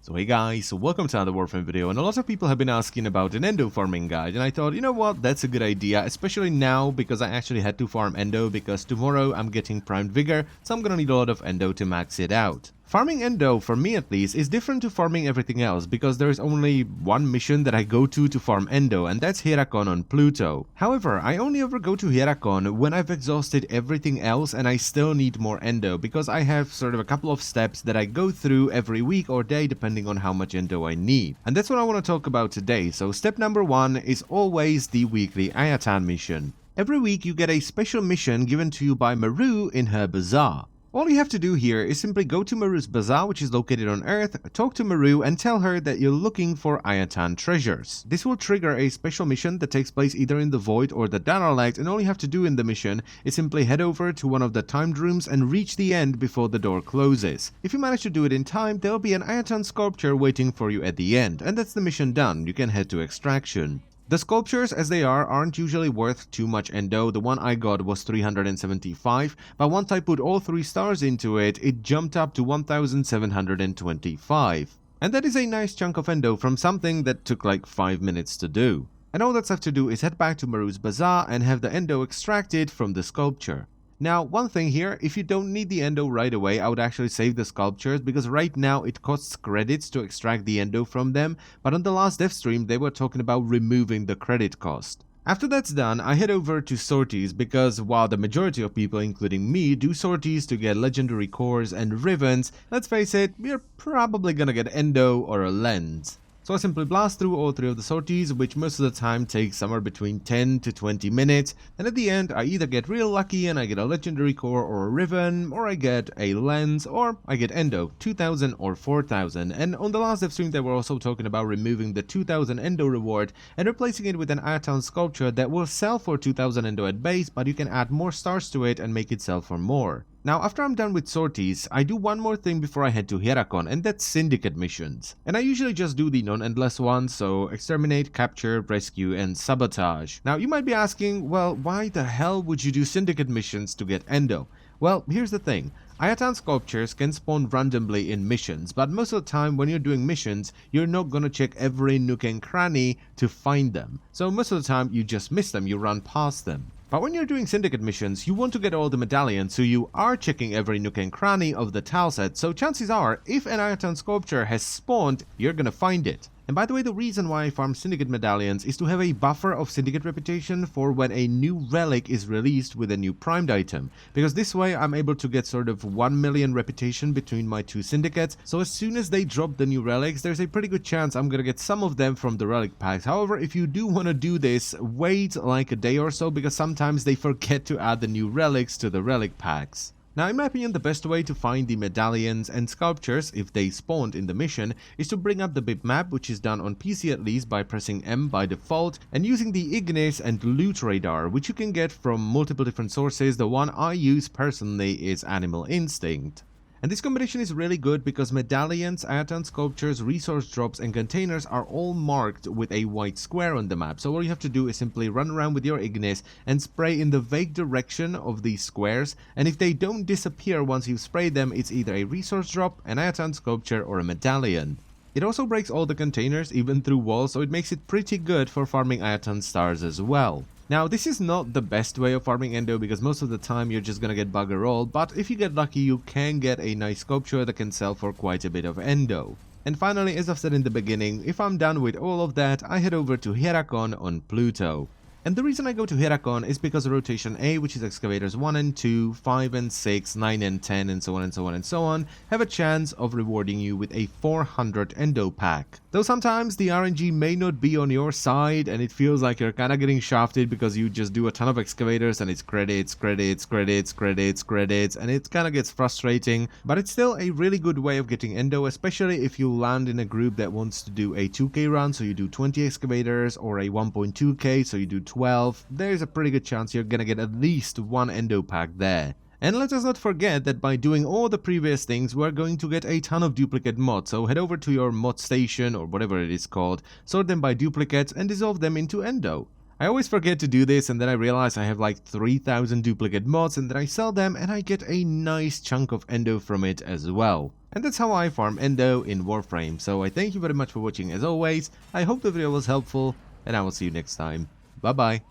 So hey guys, welcome to another Warframe video, and a lot of people have been asking about an Endo farming guide, and I thought, you know what, that's a good idea, especially now because I actually had to farm Endo because tomorrow I'm getting Primed Vigor, so I'm gonna need a lot of Endo to max it out. Farming Endo, for me at least, is different to farming everything else because there is only one mission that I go to farm Endo, and that's Herakon on Pluto. However, I only ever go to Herakon when I've exhausted everything else and I still need more Endo because I have sort of a couple of steps that I go through every week or day depending on how much Endo I need. And that's what I want to talk about today. So step number 1 is always the weekly Ayatan mission. Every week you get a special mission given to you by Maru in her bazaar. All you have to do here is simply go to Maru's bazaar, which is located on Earth, talk to Maru and tell her that you're looking for Ayatan treasures. This will trigger a special mission that takes place either in the Void or the Dialect, and all you have to do in the mission is simply head over to one of the timed rooms and reach the end before the door closes. If you manage to do it in time, there will be an Ayatan sculpture waiting for you at the end, and that's the mission done. You can head to Extraction. The sculptures as they aren't usually worth too much Endo. The one I got was 375, but once I put all 3 stars into it, it jumped up to 1725. And that is a nice chunk of Endo from something that took like 5 minutes to do. And all that's left to do is head back to Maru's bazaar and have the Endo extracted from the sculpture. Now, one thing here, if you don't need the Endo right away, I would actually save the sculptures because right now it costs credits to extract the Endo from them, but on the last dev stream they were talking about removing the credit cost. After that's done, I head over to Sorties because while the majority of people, including me, do Sorties to get legendary cores and ribbons, let's face it, we're probably gonna get Endo or a lens. So I simply blast through all 3 of the sorties, which most of the time takes somewhere between 10 to 20 minutes, and at the end I either get real lucky and I get a legendary core or a ribbon, or I get a lens, or I get Endo, 2000 or 4000, and on the last dev stream they were also talking about removing the 2000 Endo reward and replacing it with an Ayatan sculpture that will sell for 2000 Endo at base, but you can add more stars to it and make it sell for more. Now, after I'm done with sorties, I do one more thing before I head to Herakon, and that's Syndicate Missions. And I usually just do the non-endless ones, so Exterminate, Capture, Rescue, and Sabotage. Now, you might be asking, well, why the hell would you do Syndicate Missions to get Endo? Well, here's the thing. Ayatan sculptures can spawn randomly in missions, but most of the time when you're doing missions, you're not gonna check every nook and cranny to find them. So most of the time you just miss them, you run past them. But when you're doing Syndicate missions, you want to get all the medallions, so you are checking every nook and cranny of the tileset, so chances are, if an Ayatan sculpture has spawned, you're gonna find it. And by the way, the reason why I farm Syndicate medallions is to have a buffer of Syndicate reputation for when a new relic is released with a new primed item, because this way I'm able to get sort of 1 million reputation between my 2 syndicates, so as soon as they drop the new relics, there's a pretty good chance I'm gonna get some of them from the relic packs. However, if you do want to do this, wait like a day or so, because sometimes they forget to add the new relics to the relic packs. Now, in my opinion, the best way to find the medallions and sculptures, if they spawned in the mission, is to bring up the bitmap, which is done on PC at least by pressing M by default, and using the Ignis and Loot Radar, which you can get from multiple different sources. The one I use personally is Animal Instinct. And this combination is really good because medallions, Ayatan sculptures, resource drops, and containers are all marked with a white square on the map. So all you have to do is simply run around with your Ignis and spray in the vague direction of these squares. And if they don't disappear once you've sprayed them, it's either a resource drop, an Ayatan sculpture, or a medallion. It also breaks all the containers, even through walls, so it makes it pretty good for farming Ayatan stars as well. Now, this is not the best way of farming Endo because most of the time you're just gonna get bugger all, but if you get lucky you can get a nice sculpture that can sell for quite a bit of Endo. And finally, as I've said in the beginning, if I'm done with all of that, I head over to Herakon on Pluto. And the reason I go to Herakon is because of Rotation A, which is Excavators 1 and 2, 5 and 6, 9 and 10, and so on and so on and so on, have a chance of rewarding you with a 400 Endo pack. Though sometimes the RNG may not be on your side and it feels like you're kinda getting shafted because you just do a ton of excavators and it's credits, credits, credits, credits, credits, and it kinda gets frustrating, but it's still a really good way of getting Endo, especially if you land in a group that wants to do a 2k run, so you do 20 excavators, or a 1.2k, so you do 12, there's a pretty good chance you're gonna get at least 1 Endo pack there. And let us not forget that by doing all the previous things, we're going to get a ton of duplicate mods, so head over to your mod station or whatever it is called, sort them by duplicates and dissolve them into Endo. I always forget to do this, and then I realize I have like 3000 duplicate mods, and then I sell them and I get a nice chunk of Endo from it as well. And that's how I farm Endo in Warframe. So I thank you very much for watching as always. I hope the video was helpful, and I will see you next time. Bye bye.